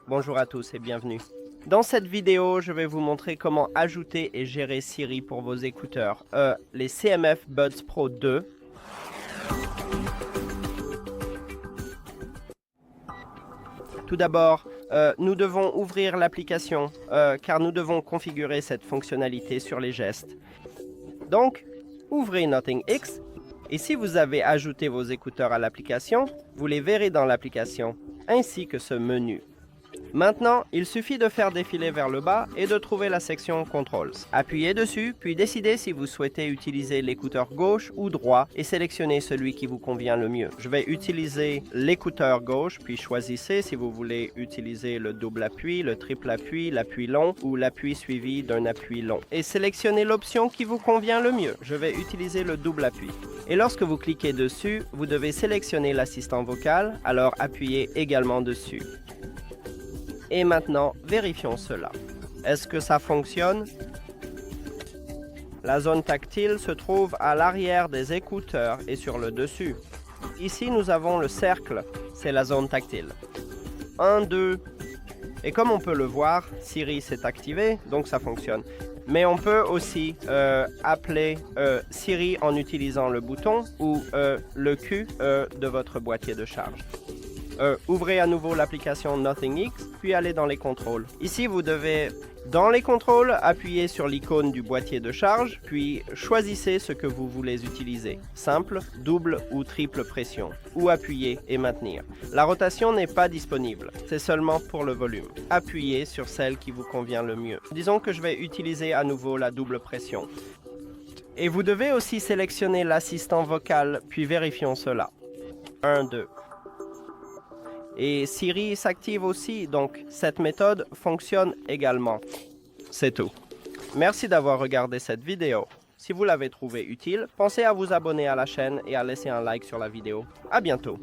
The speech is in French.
Bonjour à tous et bienvenue. Dans cette vidéo, je vais vous montrer comment ajouter et gérer Siri pour vos écouteurs, les CMF Buds Pro 2. Tout d'abord, nous devons ouvrir l'application car nous devons configurer cette fonctionnalité sur les gestes. Donc, ouvrez Nothing X et si vous avez ajouté vos écouteurs à l'application, vous les verrez dans l'application, ainsi que ce menu. Maintenant, il suffit de faire défiler vers le bas et de trouver la section Controls. Appuyez dessus, puis décidez si vous souhaitez utiliser l'écouteur gauche ou droit et sélectionnez celui qui vous convient le mieux. Je vais utiliser l'écouteur gauche, puis choisissez si vous voulez utiliser le double appui, le triple appui, l'appui long ou l'appui suivi d'un appui long. Et sélectionnez l'option qui vous convient le mieux. Je vais utiliser le double appui. Et lorsque vous cliquez dessus, vous devez sélectionner l'assistant vocal, alors appuyez également dessus. Et maintenant, vérifions cela. Est-ce que ça fonctionne? La zone tactile se trouve à l'arrière des écouteurs et sur le dessus. Ici, nous avons le cercle, c'est la zone tactile. 1, 2. Et comme on peut le voir, Siri s'est activé, donc ça fonctionne. Mais on peut aussi appeler Siri en utilisant le bouton ou le Q de votre boîtier de charge. Ouvrez à nouveau l'application Nothing X, puis allez dans les contrôles. Ici, vous devez, dans les contrôles, appuyer sur l'icône du boîtier de charge, puis choisissez ce que vous voulez utiliser. Simple, double ou triple pression. Ou appuyer et maintenir. La rotation n'est pas disponible, c'est seulement pour le volume. Appuyez sur celle qui vous convient le mieux. Disons que je vais utiliser à nouveau la double pression. Et vous devez aussi sélectionner l'assistant vocal, puis vérifions cela. 1, 2. Et Siri s'active aussi, donc cette méthode fonctionne également. C'est tout. Merci d'avoir regardé cette vidéo. Si vous l'avez trouvée utile, pensez à vous abonner à la chaîne et à laisser un like sur la vidéo. À bientôt.